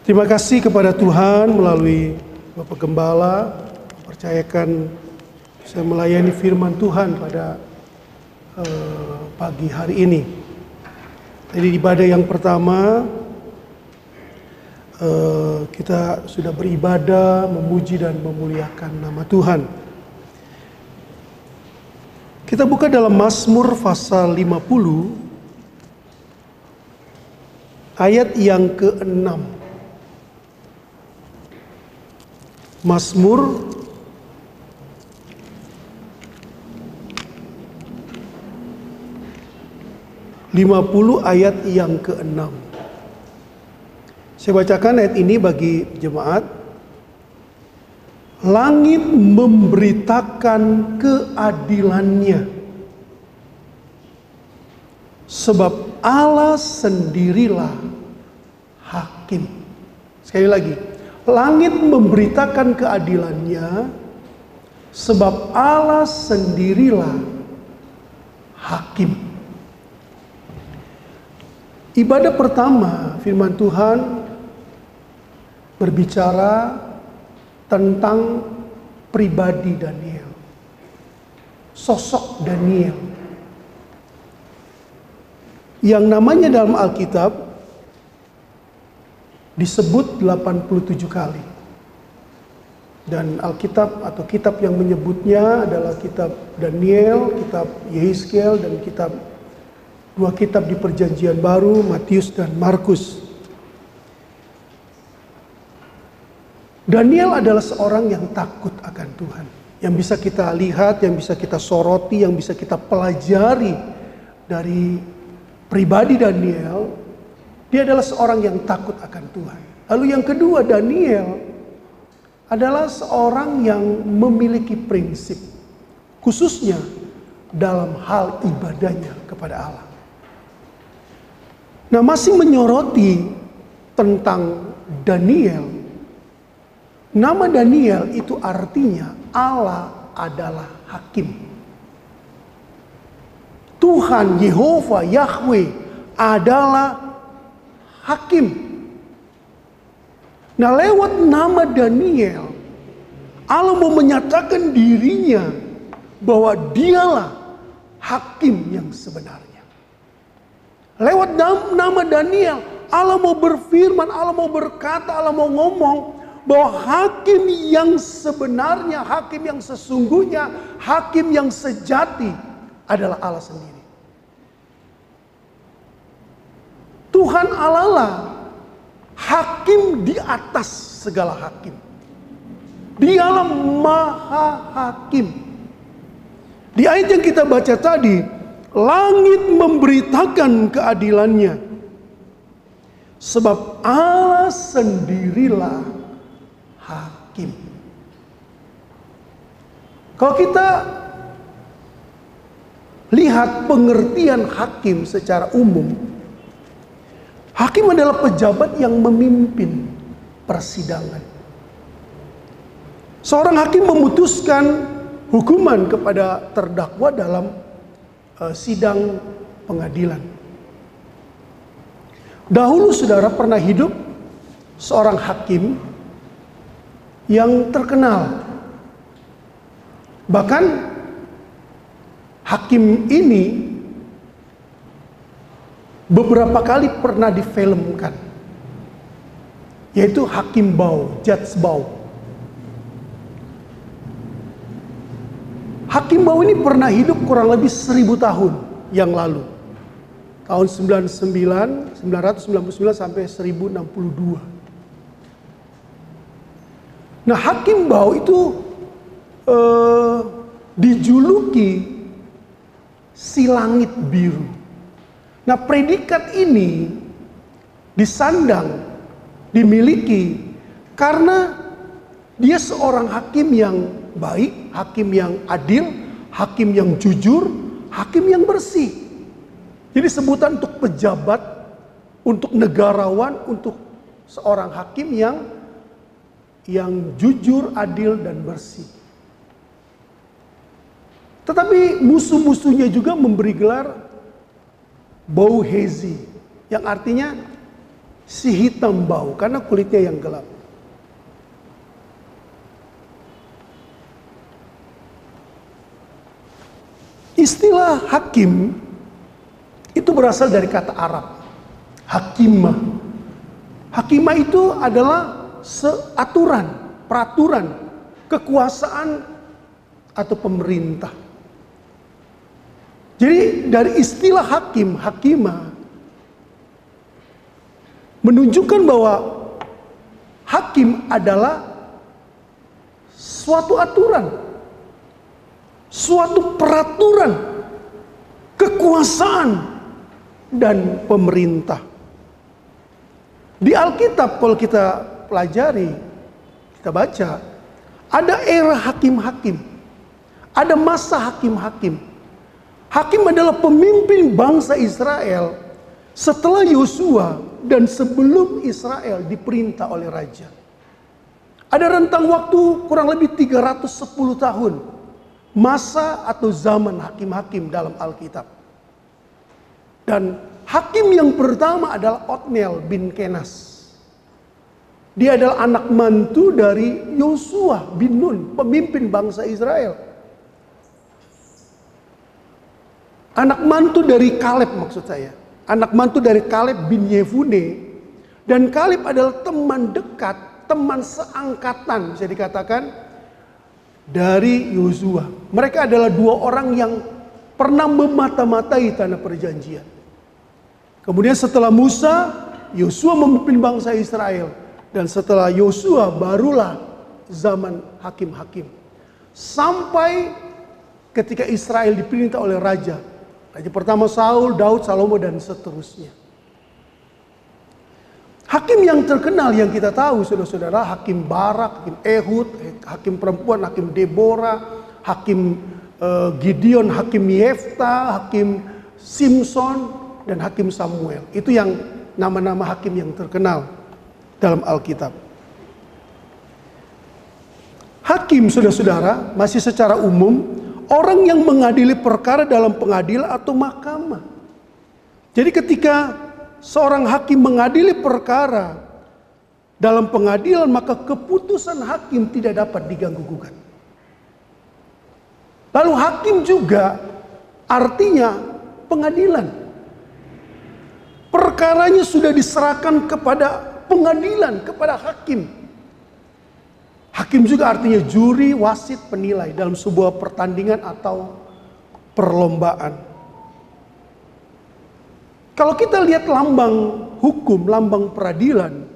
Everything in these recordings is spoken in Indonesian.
Terima kasih kepada Tuhan melalui Bapak Gembala mempercayakan saya melayani firman Tuhan pada pagi hari ini. Jadi ibadah yang pertama kita sudah beribadah, memuji dan memuliakan nama Tuhan. Kita buka dalam Mazmur pasal 50 ayat yang ke-6. Mazmur 50 ayat yang ke-6. Saya bacakan ayat ini bagi jemaat. Langit memberitakan keadilannya, sebab Allah sendirilah hakim. Sekali lagi, langit memberitakan keadilannya, sebab Allah sendirilah hakim. Ibadah pertama, firman Tuhan berbicara tentang pribadi Daniel, sosok Daniel, yang namanya dalam Alkitab disebut 87 kali. Dan Alkitab atau kitab yang menyebutnya adalah kitab Daniel, kitab Yehezkiel, dan dua kitab di Perjanjian Baru, Matius dan Markus. Daniel adalah seorang yang takut akan Tuhan, yang bisa kita lihat, yang bisa kita soroti, yang bisa kita pelajari dari pribadi Daniel. Dia adalah seorang yang takut akan Tuhan. Lalu yang kedua, Daniel adalah seorang yang memiliki prinsip, khususnya dalam hal ibadahnya kepada Allah. Nah, masih menyoroti tentang Daniel. Nama Daniel itu artinya Allah adalah hakim. Tuhan Yehova Yahweh adalah hakim. Nah, lewat nama Daniel, Allah mau menyatakan dirinya bahwa dialah hakim yang sebenarnya. Lewat nama Daniel, Allah mau berfirman, Allah mau berkata, Allah mau ngomong bahwa hakim yang sebenarnya, hakim yang sesungguhnya, hakim yang sejati adalah Allah sendiri. Tuhan Allah lah hakim di atas segala hakim. Dialah maha hakim. Di ayat yang kita baca tadi, langit memberitakan keadilannya, sebab Allah sendirilah hakim. Kalau kita lihat pengertian hakim secara umum, hakim adalah pejabat yang memimpin persidangan. Seorang hakim memutuskan hukuman kepada terdakwa dalam sidang pengadilan. Dahulu saudara pernah hidup seorang hakim yang terkenal. Bahkan hakim ini beberapa kali pernah difilmkan, yaitu Hakim Bau, Judge Bau. Hakim Bau ini pernah hidup kurang lebih 1000 tahun yang lalu. Tahun 999 sampai 1062. Nah, Hakim Bau itu dijuluki si langit biru. Nah, predikat ini disandang, dimiliki karena dia seorang hakim yang baik, hakim yang adil, hakim yang jujur, hakim yang bersih. Jadi sebutan untuk pejabat, untuk negarawan, untuk seorang hakim yang jujur, adil, dan bersih. Tetapi musuh-musuhnya juga memberi gelar Bauhezi, yang artinya si hitam bau karena kulitnya yang gelap. Istilah hakim itu berasal dari kata Arab, hakimah. Hakimah itu adalah aturan, peraturan, kekuasaan atau pemerintah. Jadi dari istilah hakim, hakimah menunjukkan bahwa hakim adalah suatu aturan, suatu peraturan, kekuasaan dan pemerintah. Di Alkitab kalau kita pelajari, kita baca, ada era hakim-hakim, ada masa hakim-hakim. Hakim adalah pemimpin bangsa Israel setelah Yosua dan sebelum Israel diperintah oleh raja. Ada rentang waktu kurang lebih 310 tahun masa atau zaman hakim-hakim dalam Alkitab. Dan hakim yang pertama adalah Otniel bin Kenas. Dia adalah anak mantu dari Yosua bin Nun, pemimpin bangsa Israel. Anak mantu dari Kaleb maksud saya. Anak mantu dari Kaleb bin Yefune. Dan Kaleb adalah teman dekat, teman seangkatan bisa dikatakan dari Yosua. Mereka adalah dua orang yang pernah memata-matai tanah perjanjian. Kemudian setelah Musa, Yosua memimpin bangsa Israel. Dan setelah Yosua barulah zaman hakim-hakim. Sampai ketika Israel diperintah oleh raja. Raja pertama Saul, Daud, Salomo dan seterusnya. Hakim yang terkenal yang kita tahu saudara-saudara, Hakim Barak, Hakim Ehud, hakim perempuan, Hakim Deborah, Hakim Gideon, Hakim Yefta, Hakim Simson, dan Hakim Samuel. Itu yang nama-nama hakim yang terkenal dalam Alkitab. Hakim saudara-saudara masih secara umum orang yang mengadili perkara dalam pengadilan atau mahkamah. Jadi ketika seorang hakim mengadili perkara dalam pengadilan, maka keputusan hakim tidak dapat diganggu-gugat. Lalu hakim juga artinya pengadilan. Perkaranya sudah diserahkan kepada pengadilan, kepada hakim. Hakim juga artinya juri, wasit, penilai dalam sebuah pertandingan atau perlombaan. Kalau kita lihat lambang hukum, lambang peradilan,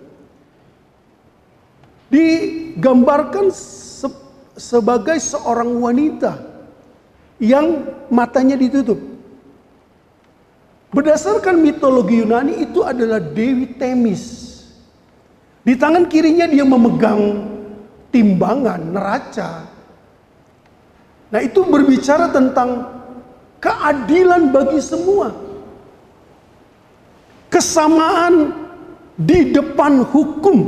digambarkan sebagai seorang wanita yang matanya ditutup. Berdasarkan mitologi Yunani itu adalah Dewi Themis. Di tangan kirinya dia memegang timbangan, neraca. Nah itu berbicara tentang keadilan bagi semua. Kesamaan di depan hukum.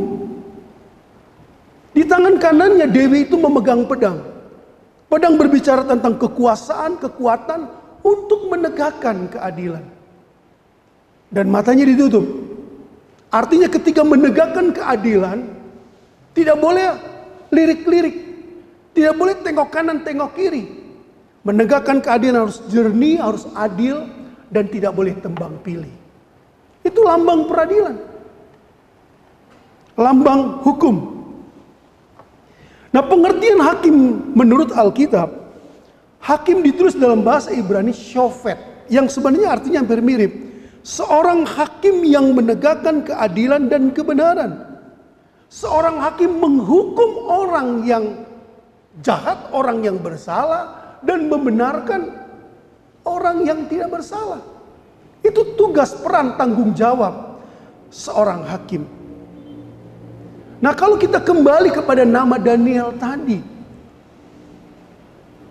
Di tangan kanannya Dewi itu memegang pedang. Pedang berbicara tentang kekuasaan, kekuatan untuk menegakkan keadilan. Dan matanya ditutup. Artinya ketika menegakkan keadilan, tidak boleh lirik-lirik, tidak boleh tengok kanan, tengok kiri. Menegakkan keadilan harus jernih, harus adil, dan tidak boleh tembang pilih. Itu lambang peradilan, lambang hukum. Nah pengertian hakim menurut Alkitab, hakim ditulis dalam bahasa Ibrani shofet, yang sebenarnya artinya hampir mirip. Seorang hakim yang menegakkan keadilan dan kebenaran. Seorang hakim menghukum orang yang jahat, orang yang bersalah, dan membenarkan orang yang tidak bersalah. Itu tugas, peran, tanggung jawab seorang hakim. Nah kalau kita kembali kepada nama Daniel tadi,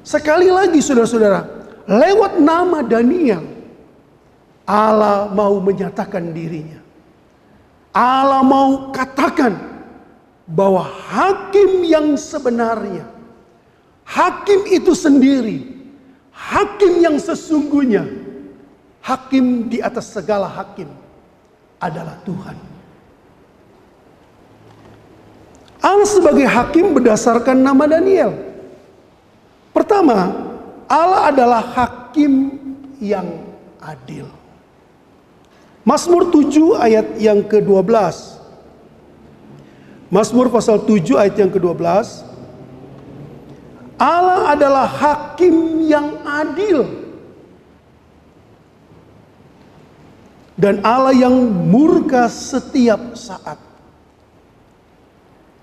sekali lagi saudara-saudara, lewat nama Daniel, Allah mau menyatakan dirinya. Allah mau katakan bahwa hakim yang sebenarnya, hakim itu sendiri, hakim yang sesungguhnya, hakim di atas segala hakim adalah Tuhan Allah sebagai hakim berdasarkan nama Daniel. Pertama, Allah adalah hakim yang adil. Mazmur 7 ayat yang ke-12. Mazmur pasal 7 ayat yang ke-12. Allah adalah hakim yang adil. Dan Allah yang murka setiap saat.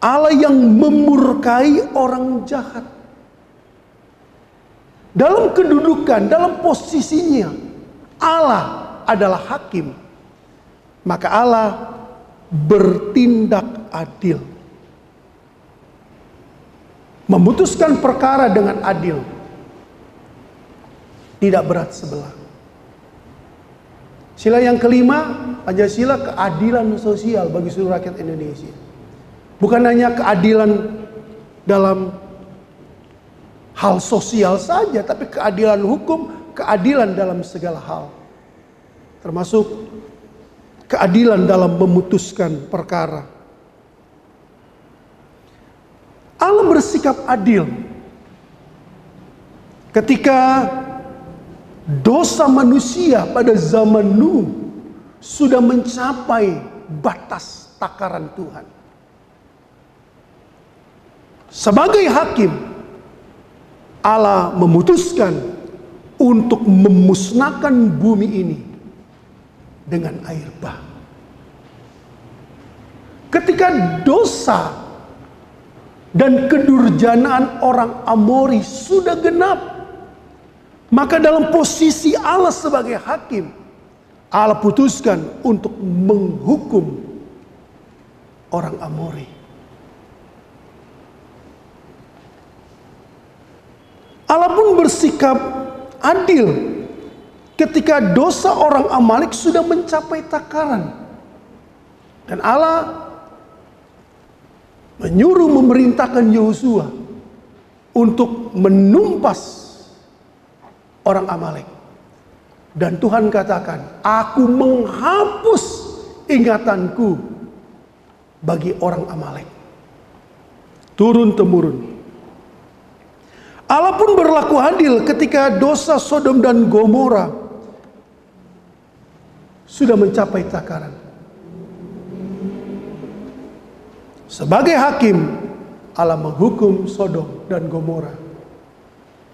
Allah yang memurkai orang jahat. Dalam kedudukan, dalam posisinya, Allah adalah hakim. Maka Allah bertindak adil. Memutuskan perkara dengan adil. Tidak berat sebelah. Sila yang kelima, Pancasila keadilan sosial bagi seluruh rakyat Indonesia. Bukan hanya keadilan dalam hal sosial saja, tapi keadilan hukum, keadilan dalam segala hal. Termasuk keadilan dalam memutuskan perkara. Allah bersikap adil ketika dosa manusia pada zaman Nuh sudah mencapai batas takaran Tuhan. Sebagai hakim, Allah memutuskan untuk memusnahkan bumi ini dengan air bah. Ketika dosa dan kedurjanaan orang Amori sudah genap, maka dalam posisi Allah sebagai hakim, Allah putuskan untuk menghukum orang Amori. Allah pun bersikap adil ketika dosa orang Amalek sudah mencapai takaran. Dan Allah memerintahkan Yosua untuk menumpas orang Amalek. Dan Tuhan katakan, aku menghapus ingatanku bagi orang Amalek. Turun-temurun. Allah pun berlaku adil ketika dosa Sodom dan Gomora sudah mencapai takaran. Sebagai hakim, Allah menghukum Sodom dan Gomora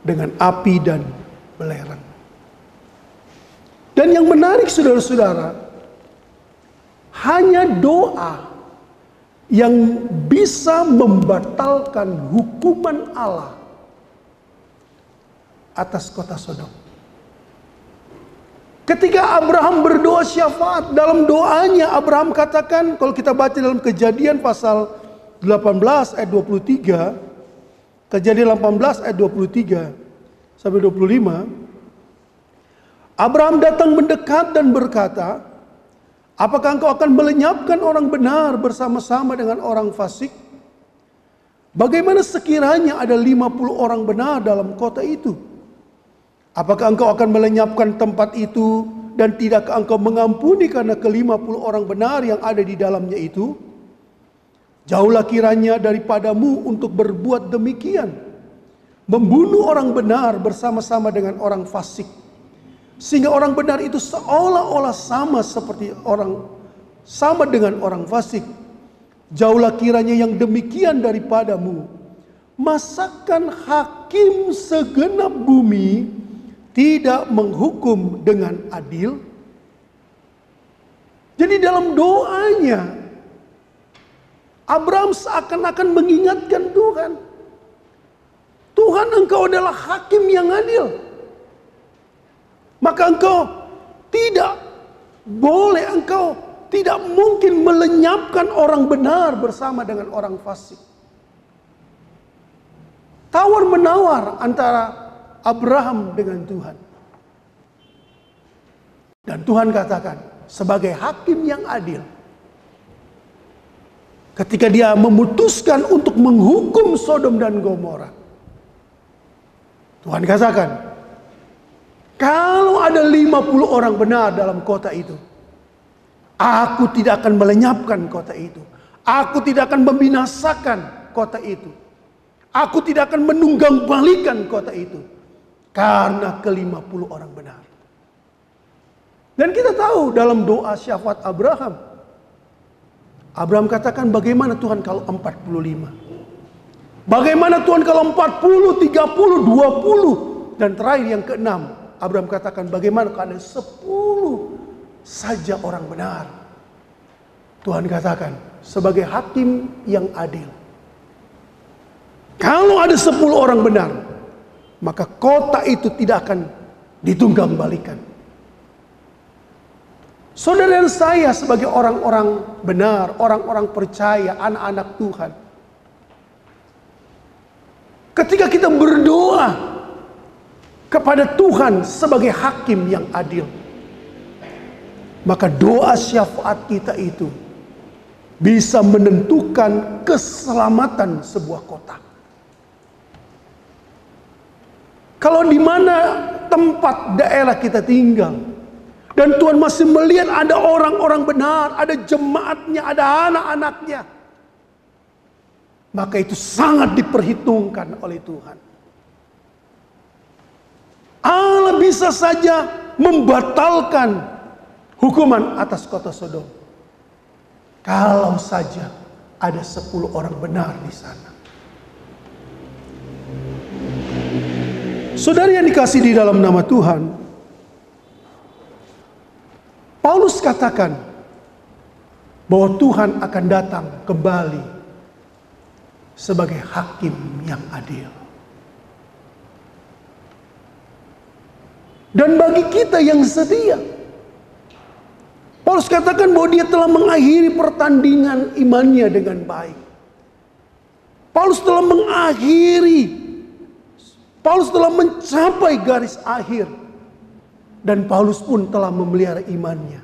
dengan api dan belerang. Dan yang menarik saudara-saudara, hanya doa yang bisa membatalkan hukuman Allah atas kota Sodom. Ketika Abraham berdoa syafaat, dalam doanya Abraham katakan, kalau kita baca dalam Kejadian pasal 18 ayat 23, Kejadian 18 ayat 23 sampai 25, Abraham datang mendekat dan berkata, apakah engkau akan melenyapkan orang benar bersama-sama dengan orang fasik? Bagaimana sekiranya ada 50 orang benar dalam kota itu? Apakah engkau akan melenyapkan tempat itu dan tidakkah engkau mengampuni karena ke-50 orang benar yang ada di dalamnya itu? Jauhlah kiranya daripadamu untuk berbuat demikian, membunuh orang benar bersama-sama dengan orang fasik, sehingga orang benar itu seolah-olah sama dengan orang fasik. Jauhlah kiranya yang demikian daripadamu. Masakan hakim segenap bumi tidak menghukum dengan adil? Jadi dalam doanya Abraham seakan-akan mengingatkan Tuhan, Tuhan, engkau adalah hakim yang adil. Maka engkau tidak boleh, engkau tidak mungkin melenyapkan orang benar bersama dengan orang fasik. Tawar menawar antara Abraham dengan Tuhan. Dan Tuhan katakan, sebagai hakim yang adil, ketika dia memutuskan untuk menghukum Sodom dan Gomora, Tuhan katakan, kalau ada 50 orang benar dalam kota itu, aku tidak akan melenyapkan kota itu. Aku tidak akan membinasakan kota itu. Aku tidak akan menunggangbalikan kota itu. Karena ke-50 orang benar. Dan kita tahu dalam doa syafaat Abraham. Abraham katakan, bagaimana Tuhan kalau 45? Bagaimana Tuhan kalau 40, 30, 20? Dan terakhir yang ke-6, Abraham katakan, bagaimana kalau ada 10 saja orang benar? Tuhan katakan, sebagai hakim yang adil. Kalau ada 10 orang benar, maka kota itu tidak akan ditunggangbalikan. Saudara dan saya sebagai orang-orang benar, orang-orang percaya, anak-anak Tuhan. Ketika kita berdoa kepada Tuhan sebagai hakim yang adil, maka doa syafaat kita itu bisa menentukan keselamatan sebuah kota. Kalau di mana tempat daerah kita tinggal, dan Tuhan masih melihat ada orang-orang benar, ada jemaatnya, ada anak-anaknya, maka itu sangat diperhitungkan oleh Tuhan. Allah bisa saja membatalkan hukuman atas kota Sodom, kalau saja ada 10 orang benar di sana. Saudara yang dikasihi di dalam nama Tuhan, Paulus katakan bahwa Tuhan akan datang kembali sebagai hakim yang adil. Dan bagi kita yang setia, Paulus katakan bahwa dia telah mengakhiri pertandingan imannya dengan baik. Paulus telah mencapai garis akhir. Dan Paulus pun telah memelihara imannya.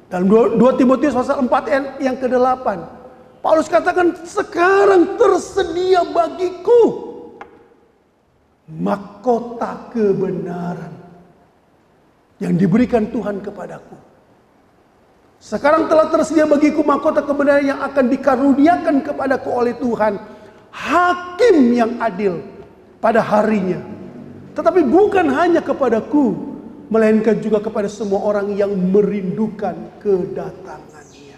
Dalam 2 Timotius pasal 4 yang ke-8, Paulus katakan, sekarang tersedia bagiku mahkota kebenaran yang diberikan Tuhan kepadaku. Sekarang telah tersedia bagiku mahkota kebenaran yang akan dikaruniakan kepadaku oleh Tuhan, hakim yang adil pada harinya. Tetapi bukan hanya kepadaku, melainkan juga kepada semua orang yang merindukan kedatangannya.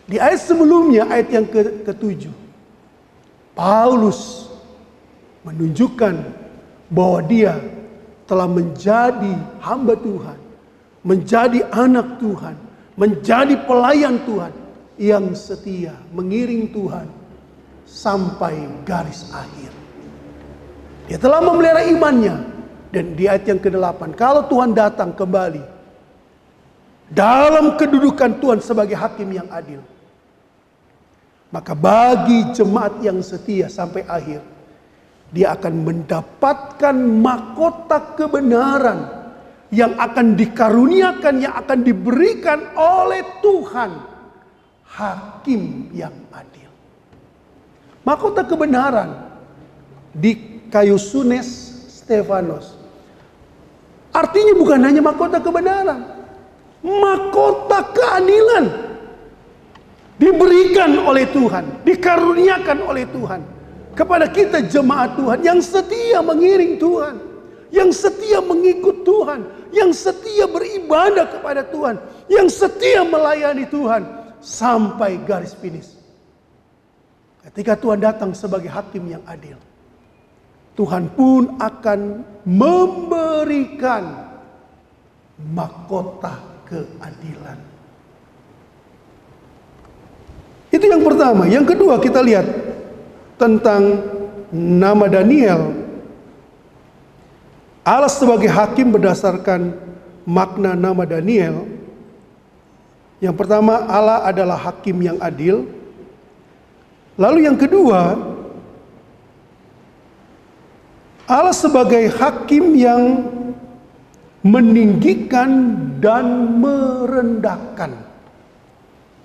Di ayat sebelumnya, ayat yang ke-7, Paulus menunjukkan bahwa dia telah menjadi hamba Tuhan, menjadi anak Tuhan, menjadi pelayan Tuhan yang setia, mengiring Tuhan sampai garis akhir. Dia telah memelihara imannya. Dan di ayat yang ke-8, kalau Tuhan datang kembali dalam kedudukan Tuhan sebagai hakim yang adil, maka bagi jemaat yang setia sampai akhir, dia akan mendapatkan mahkota kebenaran yang akan dikaruniakan, yang akan diberikan oleh Tuhan, hakim yang adil. Mahkota kebenaran di kayu sunes Stefanos artinya bukan hanya mahkota kebenaran, mahkota keadilan diberikan oleh Tuhan, dikaruniakan oleh Tuhan kepada kita jemaat Tuhan yang setia mengiring Tuhan, yang setia mengikut Tuhan, yang setia beribadah kepada Tuhan, yang setia melayani Tuhan sampai garis finish. Ketika Tuhan datang sebagai hakim yang adil, Tuhan pun akan memberikan mahkota keadilan. Itu yang pertama. Yang kedua, kita lihat tentang nama Daniel. Allah sebagai hakim berdasarkan makna nama Daniel. Yang pertama, Allah adalah hakim yang adil. Lalu yang kedua, Allah sebagai hakim yang meninggikan dan merendahkan.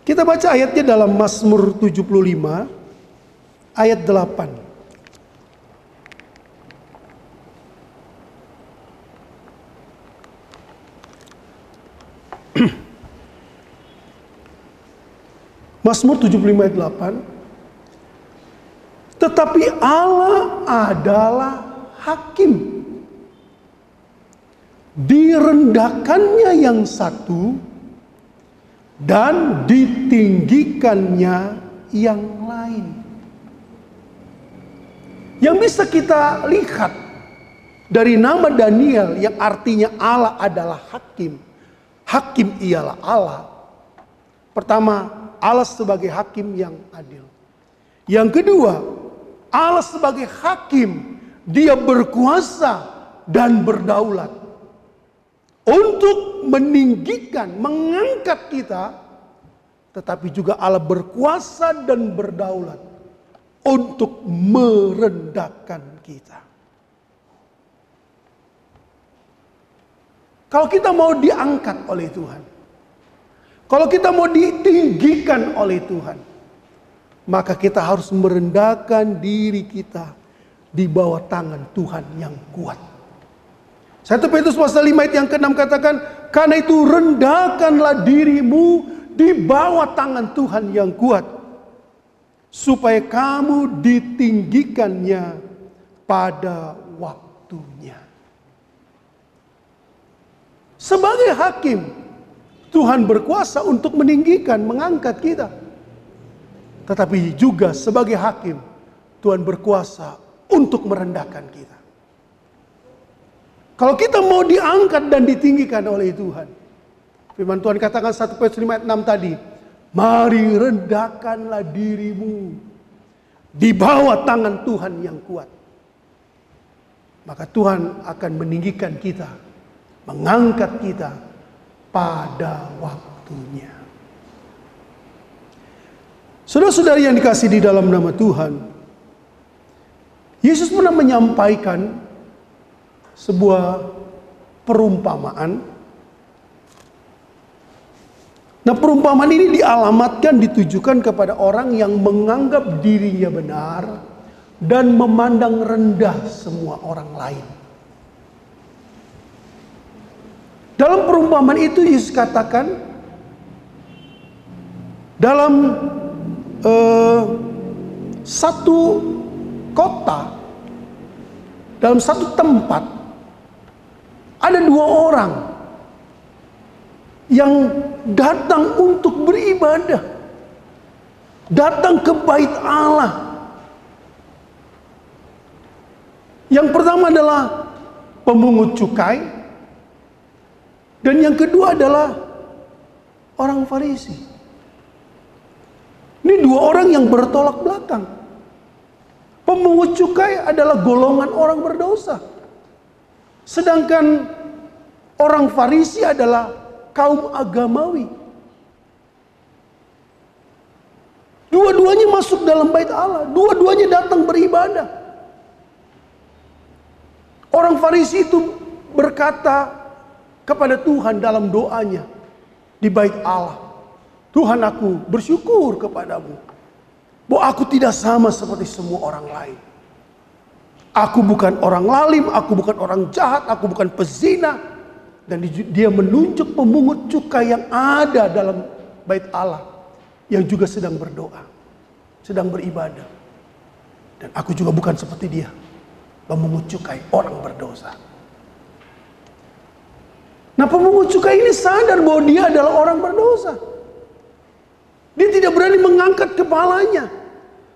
Kita baca ayatnya dalam Mazmur 75 ayat 8. Mazmur 75 ayat 8. Tetapi Allah adalah hakim. Direndahkannya yang satu dan ditinggikannya yang lain. Yang bisa kita lihat dari nama Daniel yang artinya Allah adalah hakim. Hakim ialah Allah. Pertama, Allah sebagai hakim yang adil. Yang kedua, Allah sebagai hakim, dia berkuasa dan berdaulat untuk meninggikan, mengangkat kita. Tetapi juga Allah berkuasa dan berdaulat untuk merendahkan kita. Kalau kita mau diangkat oleh Tuhan, kalau kita mau ditinggikan oleh Tuhan, maka kita harus merendahkan diri kita di bawah tangan Tuhan yang kuat. 1 Petrus pasal 5 ayat yang ke-6 katakan, karena itu rendahkanlah dirimu di bawah tangan Tuhan yang kuat, supaya kamu ditinggikannya pada waktunya. Sebagai hakim, Tuhan berkuasa untuk meninggikan, mengangkat kita. Tetapi juga sebagai hakim, Tuhan berkuasa untuk merendahkan kita. Kalau kita mau diangkat dan ditinggikan oleh Tuhan, firman Tuhan katakan 1 Petrus 5 ayat 6 tadi, mari rendahkanlah dirimu di bawah tangan Tuhan yang kuat. Maka Tuhan akan meninggikan kita, mengangkat kita pada waktunya. Saudara-saudari yang dikasihi di dalam nama Tuhan, Yesus pernah menyampaikan sebuah perumpamaan. Nah, perumpamaan ini dialamatkan, ditujukan kepada orang yang menganggap dirinya benar dan memandang rendah semua orang lain. Dalam perumpamaan itu Yesus katakan, dalam satu kota, dalam satu tempat, ada dua orang yang datang untuk beribadah, datang ke bait Allah. Yang pertama adalah pemungut cukai, dan yang kedua adalah orang Farisi. Ini dua orang yang bertolak belakang. Pemungut cukai adalah golongan orang berdosa, sedangkan orang Farisi adalah kaum agamawi. Dua-duanya masuk dalam bait Allah, dua-duanya datang beribadah. Orang Farisi itu berkata kepada Tuhan dalam doanya di bait Allah, Tuhan, aku bersyukur kepadamu bahwa aku tidak sama seperti semua orang lain. Aku bukan orang lalim, aku bukan orang jahat, aku bukan pezina. Dan dia menunjuk pemungut cukai yang ada dalam bait Allah, yang juga sedang berdoa, sedang beribadah. Dan aku juga bukan seperti dia, pemungut cukai, orang berdosa. Nah, pemungut cukai ini sadar bahwa dia adalah orang berdosa. Dia tidak berani mengangkat kepalanya.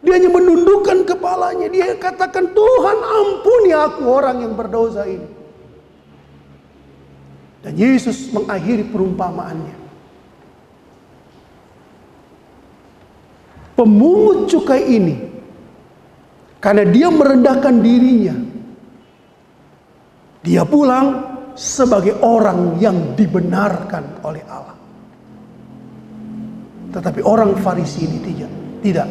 Dia hanya menundukkan kepalanya. Dia katakan, Tuhan, ampuni aku orang yang berdosa ini. Dan Yesus mengakhiri perumpamaannya. Pemungut cukai ini, karena dia merendahkan dirinya, dia pulang sebagai orang yang dibenarkan oleh Allah. Tetapi orang Farisi ini tidak.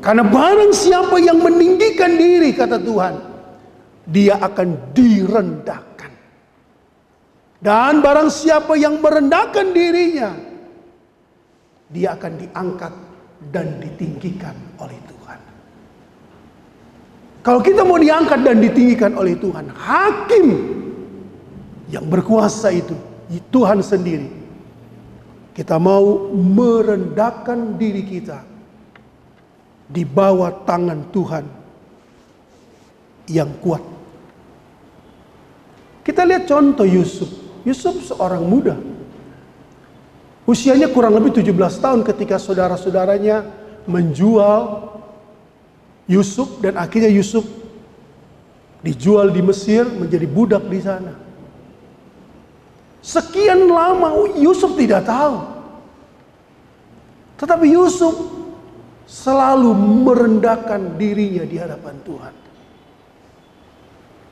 Karena barang siapa yang meninggikan diri, kata Tuhan, dia akan direndahkan. Dan barang siapa yang merendahkan dirinya, dia akan diangkat dan ditinggikan oleh Tuhan. Kalau kita mau diangkat dan ditinggikan oleh Tuhan, hakim yang berkuasa itu Tuhan sendiri. kita mau merendahkan diri kita di bawah tangan Tuhan yang kuat. Kita lihat contoh Yusuf. Yusuf seorang muda. Usianya kurang lebih 17 tahun ketika saudara-saudaranya menjual Yusuf, dan akhirnya Yusuf dijual di Mesir menjadi budak di sana. Sekian lama Yusuf tidak tahu. Tetapi Yusuf selalu merendahkan dirinya di hadapan Tuhan.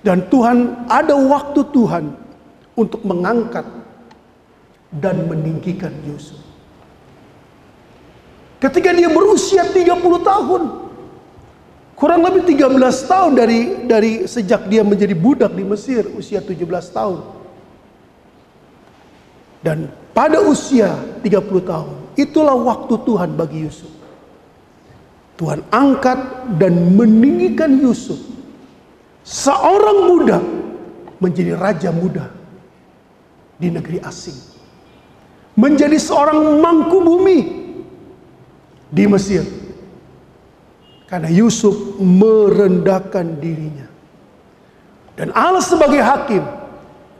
Dan Tuhan, ada waktu Tuhan untuk mengangkat dan meninggikan Yusuf. Ketika dia berusia 30 tahun, kurang lebih 13 tahun dari sejak dia menjadi budak di Mesir, usia 17 tahun. Dan pada usia 30 tahun, itulah waktu Tuhan bagi Yusuf. Tuhan angkat dan meninggikan Yusuf, seorang budak menjadi raja muda di negeri asing. Menjadi seorang mangku bumi di Mesir. Karena Yusuf merendahkan dirinya. Dan Allah sebagai hakim,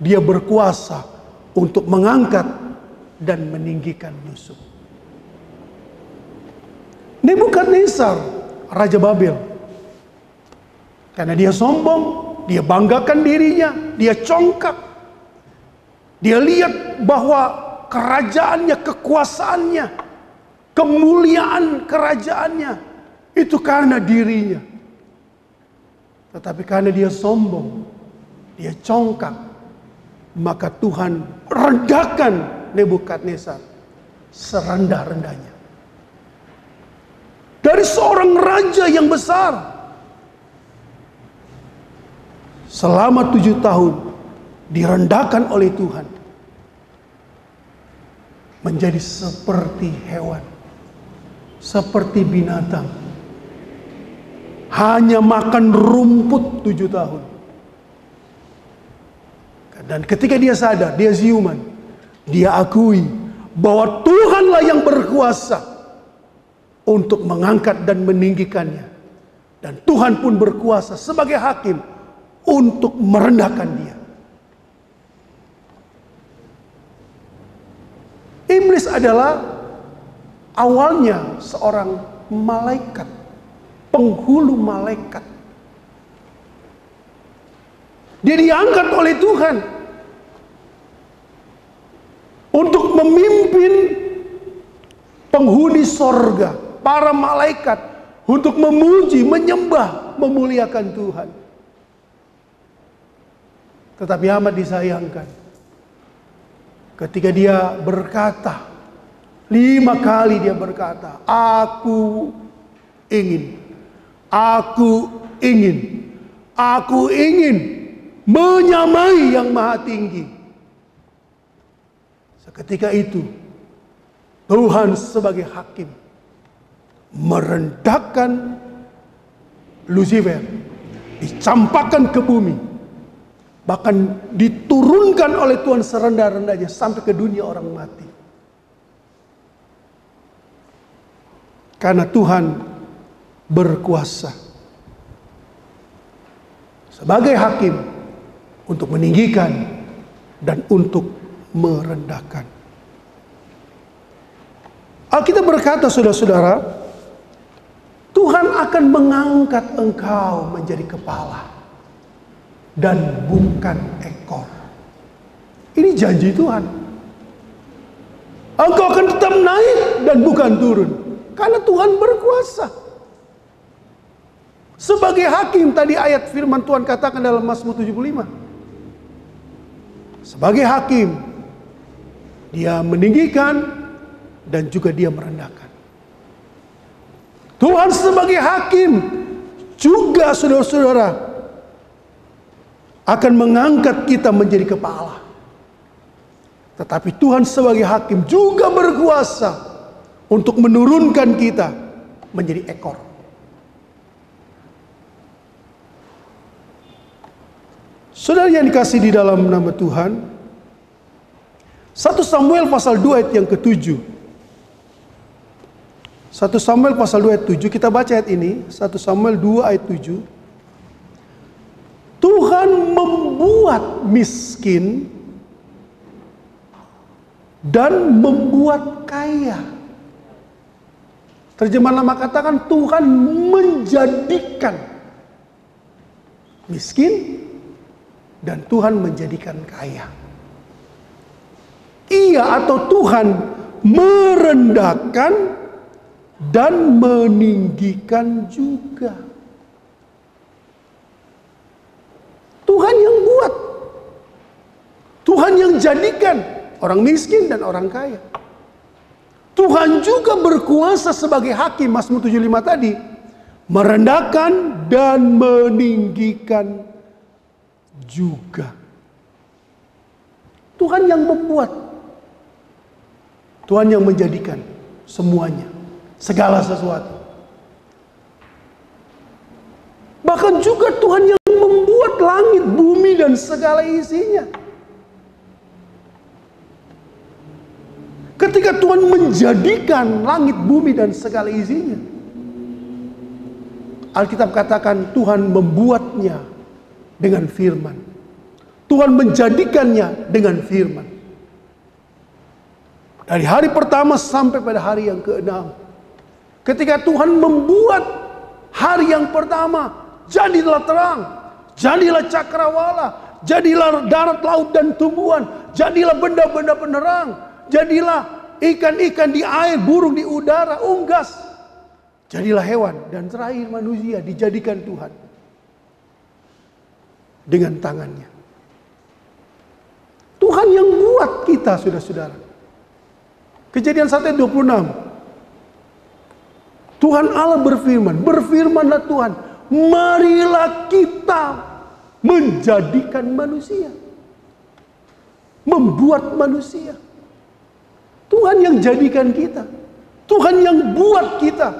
dia berkuasa untuk mengangkat dan meninggikan Yusuf. Nebukadnezar, Raja Babel, karena dia sombong, dia banggakan dirinya, dia congkak. Dia lihat bahwa kerajaannya, kekuasaannya, kemuliaan kerajaannya itu karena dirinya. Tetapi karena dia sombong, dia congkak, maka Tuhan rendahkan Nebukadnezar serendah-rendahnya. Dari seorang raja yang besar, selama 7 tahun direndahkan oleh Tuhan, menjadi seperti hewan, seperti binatang, hanya makan rumput 7 tahun. Dan ketika dia sadar, dia siuman, dia akui bahwa Tuhanlah yang berkuasa untuk mengangkat dan meninggikannya. Dan Tuhan pun berkuasa sebagai hakim untuk merendahkan dia. Iblis adalah awalnya seorang malaikat, penghulu malaikat. Dia diangkat oleh Tuhan untuk memimpin penghuni sorga, para malaikat, untuk memuji, menyembah, memuliakan Tuhan. Tetapi amat disayangkan, ketika dia berkata, 5 kali dia berkata, aku ingin menyamai yang maha tinggi. Seketika itu, Tuhan sebagai hakim merendahkan Lucifer, dicampakkan ke bumi, bahkan diturunkan oleh Tuhan serendah-rendahnya sampai ke dunia orang mati. Karena Tuhan berkuasa sebagai hakim untuk meninggikan dan untuk merendahkan. Alkitab berkata, saudara-saudara, Tuhan akan mengangkat engkau menjadi kepala dan bukan ekor. Ini janji Tuhan. Engkau akan tetap naik dan bukan turun, karena Tuhan berkuasa. Sebagai hakim, tadi ayat firman Tuhan katakan dalam Mazmur 75. Sebagai hakim, dia meninggikan dan juga dia merendahkan. Tuhan sebagai hakim juga, saudara-saudara, akan mengangkat kita menjadi kepala. Tetapi Tuhan sebagai hakim juga berkuasa untuk menurunkan kita menjadi ekor. Saudara yang dikasihi di dalam nama Tuhan, 1 Samuel pasal 2 ayat yang ke-7. 1 Samuel pasal 2 ayat 7, kita baca ayat ini. 1 Samuel 2 ayat 7. Tuhan membuat miskin dan membuat kaya. Terjemahan lama katakan Tuhan menjadikan miskin dan Tuhan menjadikan kaya. Ia atau Tuhan merendahkan dan meninggikan juga. Tuhan yang buat. Tuhan yang jadikan orang miskin dan orang kaya. Tuhan juga berkuasa sebagai hakim, Mazmur 75 tadi. Merendahkan dan meninggikan juga. Tuhan yang membuat. Tuhan yang menjadikan semuanya. Segala sesuatu. Bahkan juga Tuhan yang membuat langit, bumi, dan segala isinya. Ketika Tuhan menjadikan langit, bumi, dan segala isinya, Alkitab katakan Tuhan membuatnya dengan firman. Tuhan menjadikannya dengan firman. Dari hari pertama sampai pada hari yang ke-6. Ketika Tuhan membuat hari yang pertama, jadilah terang, jadilah cakrawala, jadilah darat, laut, dan tumbuhan, jadilah benda-benda penerang, jadilah ikan-ikan di air, burung di udara, unggas, jadilah hewan, dan terakhir manusia dijadikan Tuhan dengan tangannya. Tuhan yang buat kita, saudara-saudara. Kejadian 1:26. Tuhan Allah berfirman, berfirmanlah Tuhan, marilah kita menjadikan manusia. Membuat manusia. Tuhan yang jadikan kita. Tuhan yang buat kita.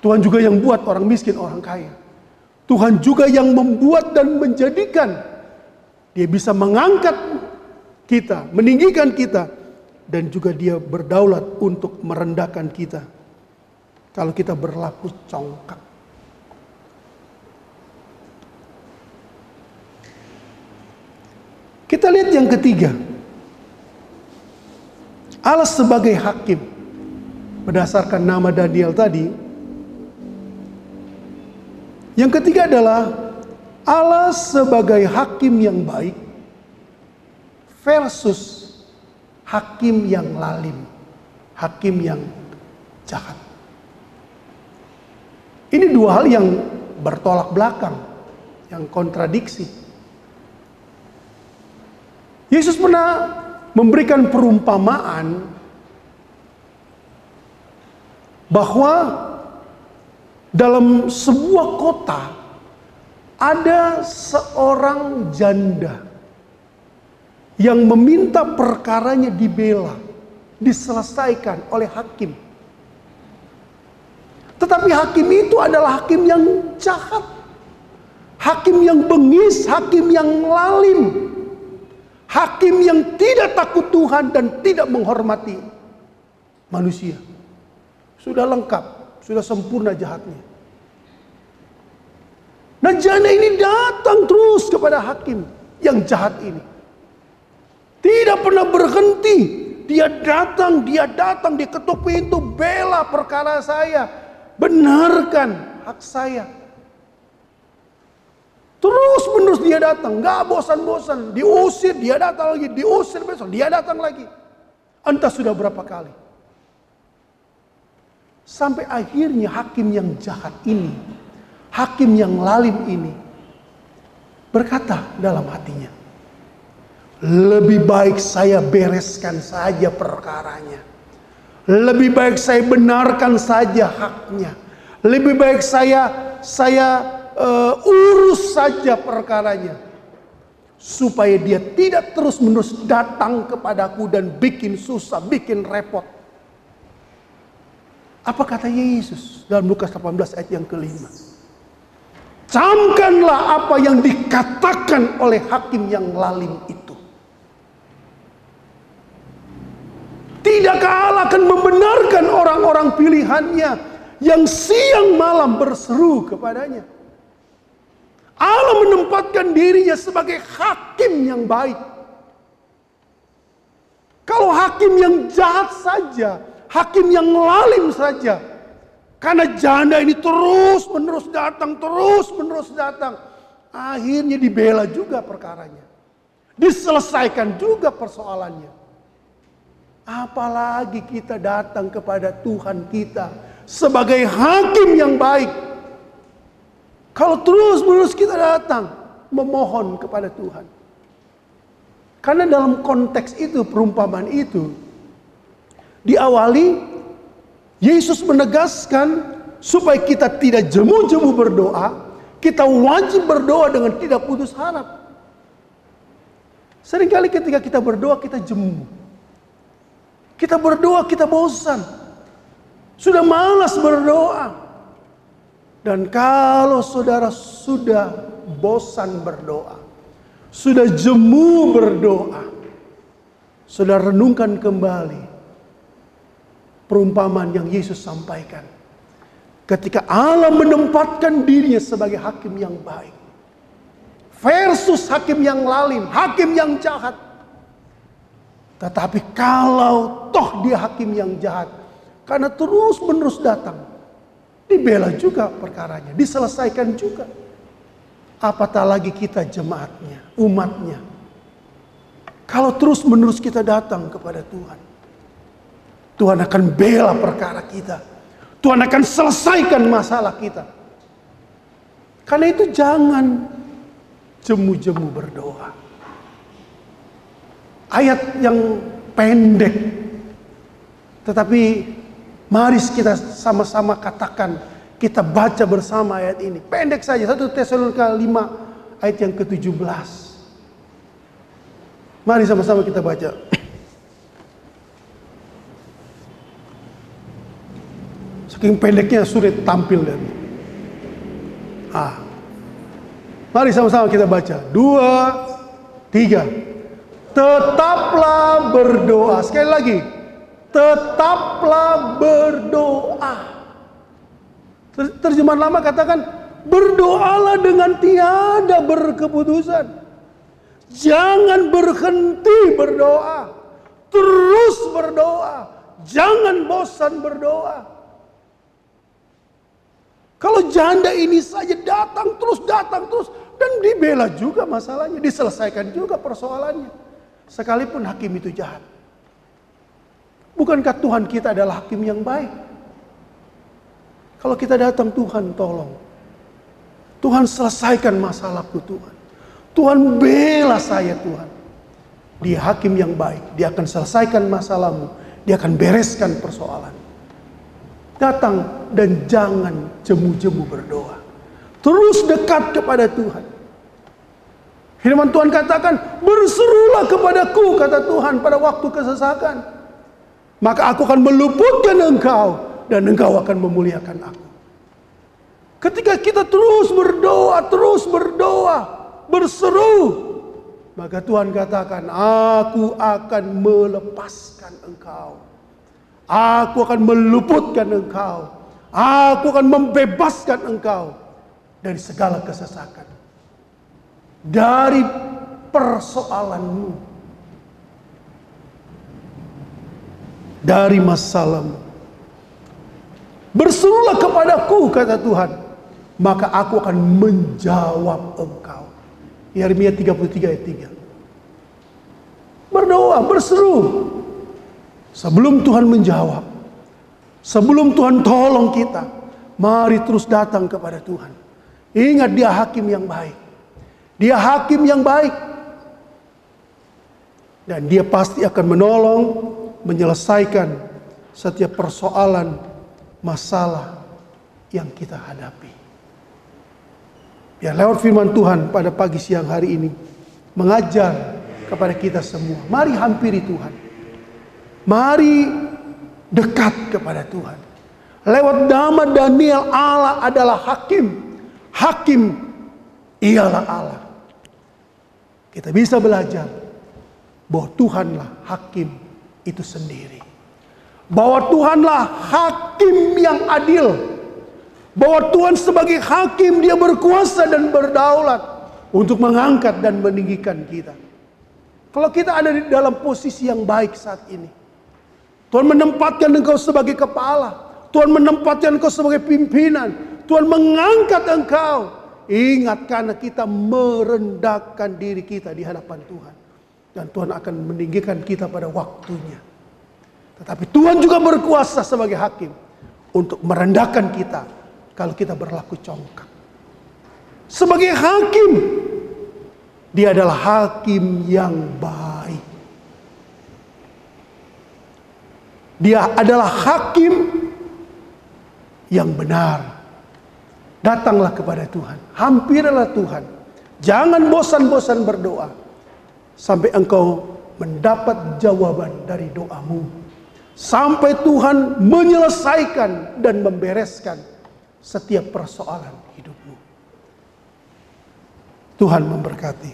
Tuhan juga yang buat orang miskin, orang kaya. Tuhan juga yang membuat dan menjadikan. Dia bisa mengangkat kita, meninggikan kita. Dan juga dia berdaulat untuk merendahkan kita. Kalau kita berlaku congkak. Kita lihat yang ketiga. Allah sebagai hakim. Berdasarkan nama Daniel tadi. Yang ketiga adalah Allah sebagai hakim yang baik versus hakim yang lalim, hakim yang jahat. Ini dua hal yang bertolak belakang, yang kontradiksi. Yesus pernah memberikan perumpamaan bahwa dalam sebuah kota ada seorang janda yang meminta perkaranya dibela, diselesaikan oleh hakim. Tetapi hakim itu adalah hakim yang jahat, hakim yang bengis, hakim yang lalim, hakim yang tidak takut Tuhan dan tidak menghormati manusia. Sudah lengkap, sudah sempurna jahatnya. Nah, janda ini datang terus kepada hakim yang jahat ini. Tidak pernah berhenti. Dia datang, dia ketuk pintu, bela perkara saya. Benarkan hak saya. Terus menerus dia datang, gak bosan-bosan. Diusir, dia datang lagi. Diusir besok, dia datang lagi. Entah sudah berapa kali. Sampai akhirnya hakim yang jahat ini, hakim yang lalim ini, berkata dalam hatinya, lebih baik saya bereskan saja perkaranya. Lebih baik saya benarkan saja haknya. Lebih baik saya urus saja perkaranya. Supaya dia tidak terus-menerus datang kepadaku dan bikin susah, bikin repot. Apa kata Yesus dalam Lukas 18 ayat yang ke-5? Camkanlah apa yang dikatakan oleh hakim yang lalim itu. Tidakkah Allah akan membenarkan orang-orang pilihannya yang siang malam berseru kepadanya? Allah menempatkan dirinya sebagai hakim yang baik. Kalau hakim yang jahat saja, hakim yang lalim saja, karena janda ini terus menerus datang, akhirnya dibela juga perkaranya, diselesaikan juga persoalannya. Apalagi kita datang kepada Tuhan kita sebagai hakim yang baik. Kalau terus-menerus kita datang memohon kepada Tuhan. Karena dalam konteks itu, perumpamaan itu, diawali Yesus menegaskan supaya kita tidak jemu-jemu berdoa. Kita wajib berdoa dengan tidak putus harap. Seringkali ketika kita berdoa kita jemu. Kita berdoa kita bosan. Sudah malas berdoa. Dan kalau saudara sudah bosan berdoa, sudah jemu berdoa, saudara renungkan kembali perumpamaan yang Yesus sampaikan. Ketika Allah menempatkan dirinya sebagai hakim yang baik versus hakim yang lalim, hakim yang jahat. Tetapi kalau toh dia hakim yang jahat, karena terus menerus datang, dibela juga perkaranya, diselesaikan juga. Apatah lagi kita jemaatnya, umatnya. Kalau terus menerus kita datang kepada Tuhan, Tuhan akan bela perkara kita. Tuhan akan selesaikan masalah kita. Karena itu jangan jemu-jemu berdoa. Ayat yang pendek, tetapi mari kita sama-sama katakan, kita baca bersama ayat ini. Pendek saja, 1 Tesalonika 5 ayat yang ke-17. Mari sama-sama kita baca. Saking pendeknya sulit tampil dan. Mari sama-sama kita baca. 2, 3. Tetaplah berdoa. Sekali lagi. Tetaplah berdoa. Terjemahan lama katakan, berdoalah dengan tiada berkeputusan. Jangan berhenti berdoa. Terus berdoa. Jangan bosan berdoa. Kalau janda ini saja datang terus. Dan dibela juga masalahnya. Diselesaikan juga persoalannya. Sekalipun hakim itu jahat. Bukankah Tuhan kita adalah hakim yang baik? Kalau kita datang, Tuhan tolong. Tuhan selesaikan masalahku Tuhan. Tuhan bela saya Tuhan. Dia hakim yang baik. Dia akan selesaikan masalahmu. Dia akan bereskan persoalan. Datang dan jangan jemu-jemu berdoa. Terus dekat kepada Tuhan. Firman Tuhan katakan, berserulah kepadaku, kata Tuhan, pada waktu kesesakan. Maka aku akan meluputkan engkau, dan engkau akan memuliakan aku. Ketika kita terus berdoa, berseru, maka Tuhan katakan, aku akan melepaskan engkau. Aku akan meluputkan engkau. Aku akan membebaskan engkau dari segala kesesakan. Dari persoalanmu. Dari masalahmu. Berserulah kepadaku, kata Tuhan, maka aku akan menjawab engkau. Yeremia 33 ayat 3. Berdoa, berseru. Sebelum Tuhan menjawab, sebelum Tuhan tolong kita, mari terus datang kepada Tuhan. Ingat, dia hakim yang baik. Dia hakim yang baik. Dan dia pasti akan menolong, menyelesaikan setiap persoalan, masalah yang kita hadapi. Ya, lewat firman Tuhan pada pagi siang hari ini, mengajar kepada kita semua. Mari hampiri Tuhan. Mari dekat kepada Tuhan. Lewat nama Daniel, Allah adalah hakim. Hakim ialah Allah. Kita bisa belajar bahwa Tuhanlah hakim itu sendiri. bahwa Tuhanlah hakim yang adil, bahwa Tuhan sebagai hakim dia berkuasa dan berdaulat untuk mengangkat dan meninggikan kita. Kalau kita ada di dalam posisi yang baik saat ini, Tuhan menempatkan engkau sebagai kepala, Tuhan menempatkan engkau sebagai pimpinan, Tuhan mengangkat engkau. Ingat, karena kita merendahkan diri kita di hadapan Tuhan, dan Tuhan akan meninggikan kita pada waktunya. Tetapi Tuhan juga berkuasa sebagai hakim untuk merendahkan kita kalau kita berlaku congkak. Sebagai hakim, dia adalah hakim yang baik. Dia adalah hakim yang benar. Datanglah kepada Tuhan, hampirilah Tuhan. Jangan bosan-bosan berdoa sampai engkau mendapat jawaban dari doamu. Sampai Tuhan menyelesaikan dan membereskan setiap persoalan hidupmu. Tuhan memberkati.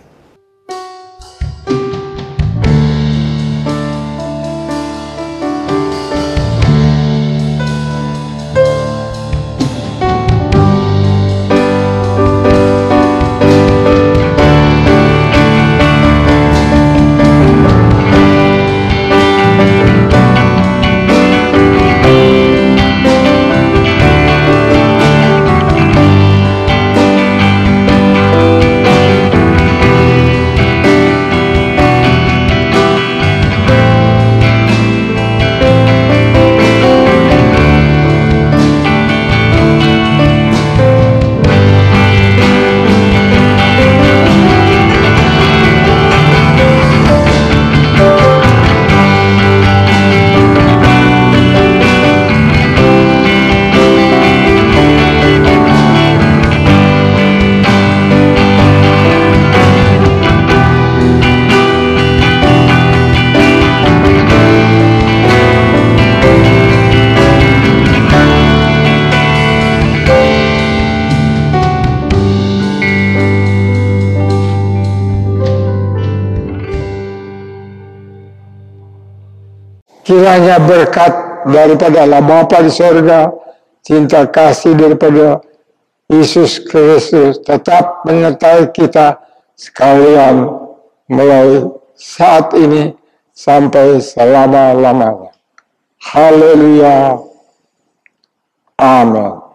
Kiranya berkat daripada Allah Bapa di sorga, cinta kasih daripada Yesus Kristus tetap menyertai kita sekalian mulai saat ini sampai selama-lamanya. Haleluya. Amin.